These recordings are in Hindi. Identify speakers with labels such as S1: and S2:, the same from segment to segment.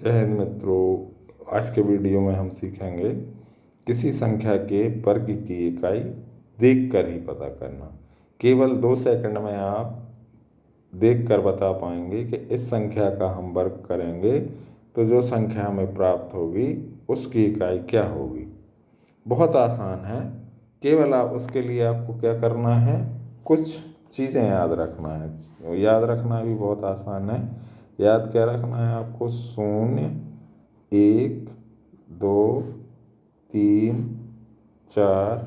S1: जय हिंद मित्रों, आज के वीडियो में हम सीखेंगे किसी संख्या के वर्ग की इकाई देखकर ही पता करना। केवल 2 सेकंड में आप देखकर बता पाएंगे कि इस संख्या का हम वर्ग करेंगे तो जो संख्या हमें प्राप्त होगी उसकी इकाई क्या होगी। बहुत आसान है, केवल आप उसके लिए आपको क्या करना है, कुछ चीज़ें याद रखना है। याद रखना भी बहुत आसान है। याद क्या रखना है आपको? 0, 1, 2, 3, 4,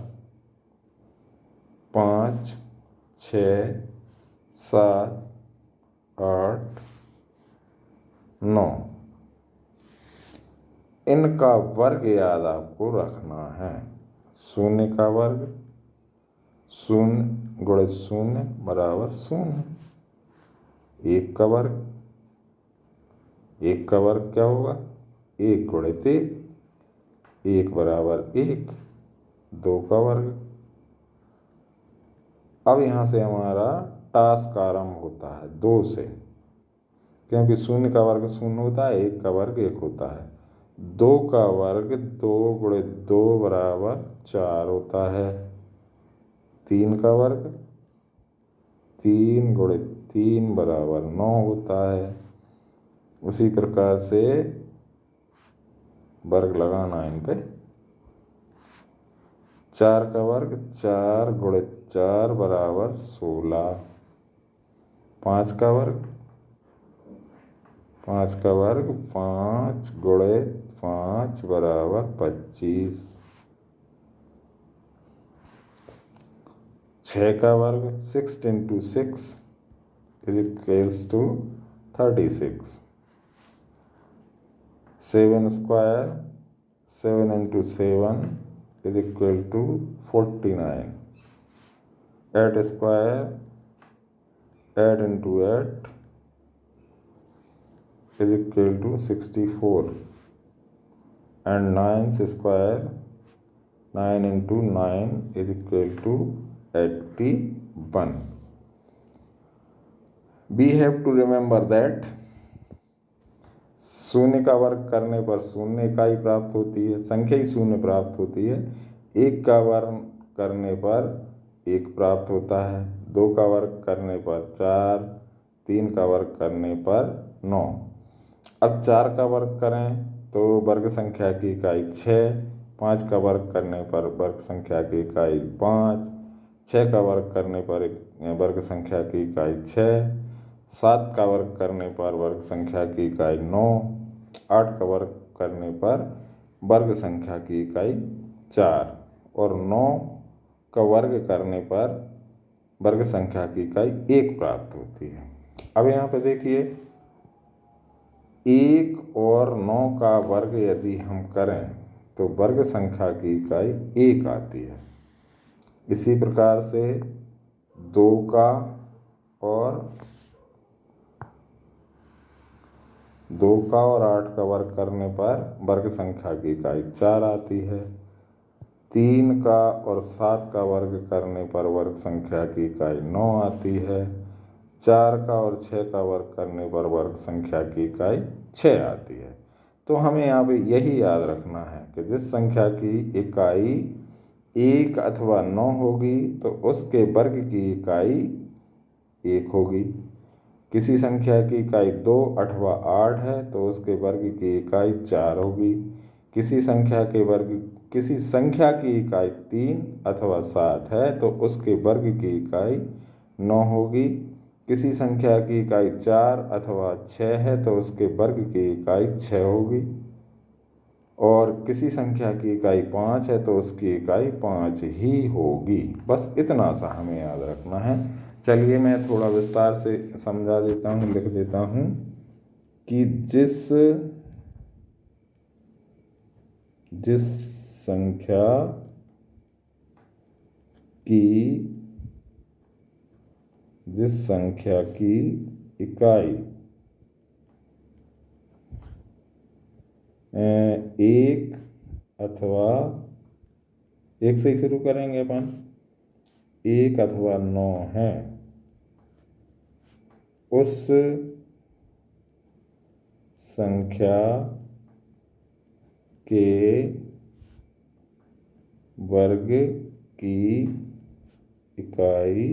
S1: 5, 6, 7, 8, 9। इनका वर्ग याद आपको रखना है। 0 का वर्ग 0 गुणे 0 बराबर 0। 1 का वर्ग 1 का वर्ग क्या होगा? 1 गुणे 1, 1 बराबर 1। 2 का वर्ग। अब यहाँ से हमारा टास्क आरंभ होता है 2 से, क्योंकि 0 का वर्ग 0 होता है, 1 का वर्ग 1 होता है। 2 का वर्ग 2 गुणे 2 बराबर 4 होता है। 3 का वर्ग 3 गुणे 3 बराबर 9 होता है। उसी प्रकार से वर्ग लगाना इन पे। 4 का वर्ग 4 गुणे 4 बराबर 16। 5 का वर्ग 5 गुणे 5 बराबर 25। 6 का वर्ग 6 into 6 is equals to 36। 7 square 7 into 7 is equal to 49। 8 square 8 into 8 is equal to 64। and 9 square 9 into 9 is equal to 81। We have to remember that 0 का वर्ग करने पर 0 इकाई प्राप्त होती है, संख्या ही 0 प्राप्त होती है। 1 का वर्ग करने पर 1 प्राप्त होता है। 2 का वर्ग करने पर 4, 3 का वर्ग करने पर 9। अब 4 का वर्ग करें तो वर्ग संख्या की इकाई 6। 5 का वर्ग करने पर वर्ग संख्या की इकाई 5। 6 का वर्ग करने पर वर्ग संख्या की इकाई 6। 7 का वर्ग करने पर वर्ग संख्या की इकाई 9। 8 का वर्ग करने पर वर्ग संख्या की इकाई 4 और 9 का वर्ग करने पर वर्ग संख्या की इकाई 1 प्राप्त होती है। अब यहाँ पे देखिए, 1 और 9 का वर्ग यदि हम करें तो वर्ग संख्या की इकाई 1 आती है। इसी प्रकार से 2 का और 8 का वर्ग करने पर वर्ग संख्या की इकाई 4 आती है। 3 का और 7 का वर्ग करने पर वर्ग संख्या की इकाई 9 आती है। 4 का और 6 का वर्ग करने पर वर्ग संख्या की इकाई 6 आती है। तो हमें यहाँ पे यही याद रखना है कि जिस संख्या की इकाई 1 अथवा 9 होगी तो उसके वर्ग की इकाई 1 होगी। किसी संख्या की इकाई 2 अथवा 8 है तो उसके वर्ग की इकाई 4 होगी। किसी संख्या की इकाई 3 अथवा 7 है तो उसके वर्ग की इकाई 9 होगी। किसी संख्या की इकाई 4 अथवा 6 है तो उसके वर्ग की इकाई 6 होगी। और किसी संख्या की इकाई 5 है तो उसकी इकाई 5 ही होगी। बस इतना सा हमें याद रखना है। चलिए मैं थोड़ा विस्तार से समझा देता हूँ, लिख देता हूँ कि जिस संख्या की इकाई 1 अथवा 1 से ही शुरू करेंगे अपन, 1 अथवा 9 है, उस संख्या के वर्ग की इकाई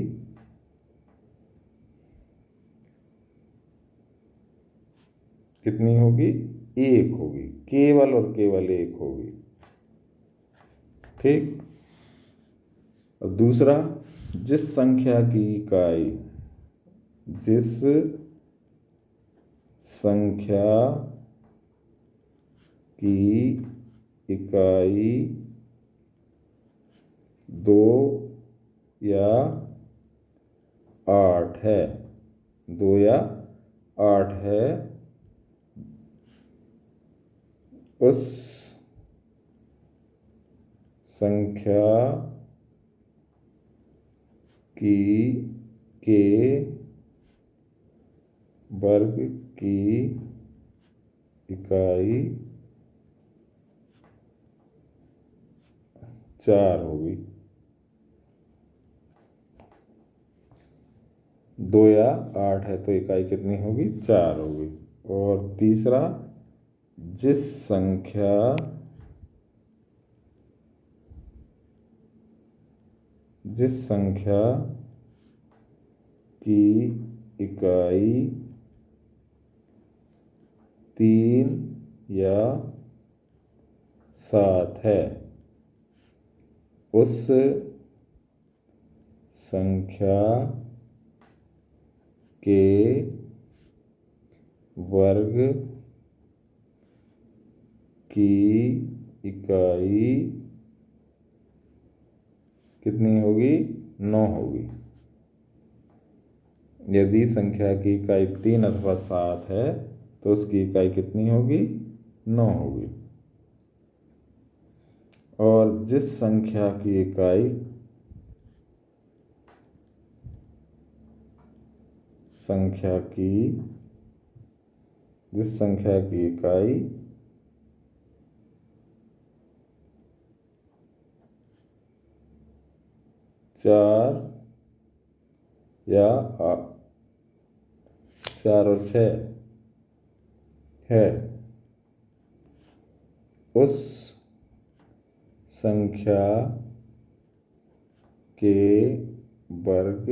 S1: कितनी होगी? 1 होगी, केवल और केवल 1 होगी। ठीक। और दूसरा, जिस संख्या की इकाई दो या 8 है, 2 या 8 है, उस संख्या के वर्ग की इकाई 4 होगी। 2 या 8 है तो इकाई कितनी होगी? 4 होगी। और तीसरा, जिस संख्या की इकाई 3 या 7 है, उस संख्या के वर्ग की इकाई कितनी होगी? 9 होगी। यदि संख्या की इकाई 3 अथवा 7 है तो उसकी इकाई कितनी होगी? 9 होगी। और जिस संख्या की इकाई 4 या 4 और 6 है, उस संख्या के वर्ग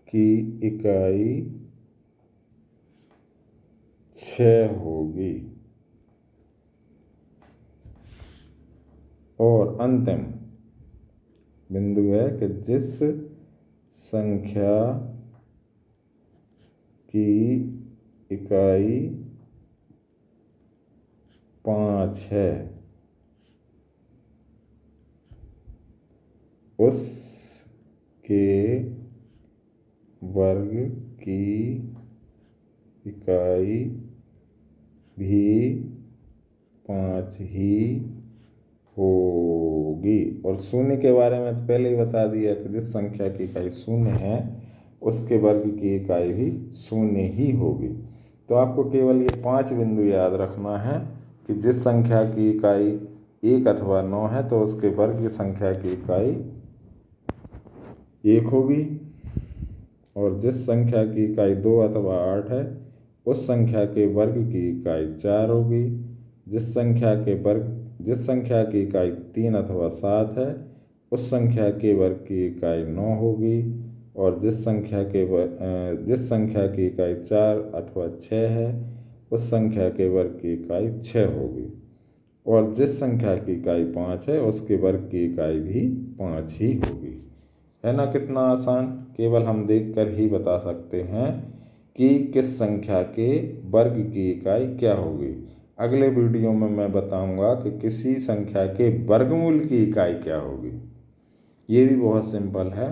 S1: की इकाई 6 होगी। और अंतिम बिंदु है कि जिस संख्या की इकाई 5 है, उसके वर्ग की इकाई भी 5 ही होगी। और शून्य के बारे में तो पहले ही बता दिया कि जिस संख्या की इकाई 0 है उसके वर्ग की इकाई भी 0 ही होगी। तो आपको केवल ये 5 बिंदु याद रखना है कि जिस संख्या की इकाई 1 अथवा 9 है तो उसके वर्ग की संख्या की इकाई 1 होगी। और जिस संख्या की इकाई 2 अथवा 8 है उस संख्या के वर्ग की इकाई 4 होगी। जिस संख्या की इकाई 3 अथवा 7 है उस संख्या के वर्ग की इकाई 9 होगी। और जिस संख्या की इकाई 4 अथवा 6 है उस संख्या के वर्ग की इकाई 6 होगी। और जिस संख्या की इकाई 5 है उसके वर्ग की इकाई भी 5 ही होगी। है ना कितना आसान? केवल हम देखकर ही बता सकते हैं कि किस संख्या के वर्ग की इकाई क्या होगी। अगले वीडियो में मैं बताऊंगा कि किसी संख्या के वर्गमूल की इकाई क्या होगी। ये भी बहुत सिंपल है।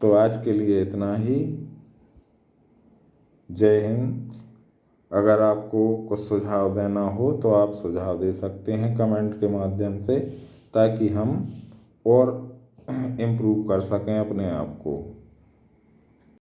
S1: तो आज के लिए इतना ही। जय हिंद। अगर आपको कुछ सुझाव देना हो तो आप सुझाव दे सकते हैं कमेंट के माध्यम से, ताकि हम और इम्प्रूव कर सकें अपने आप को।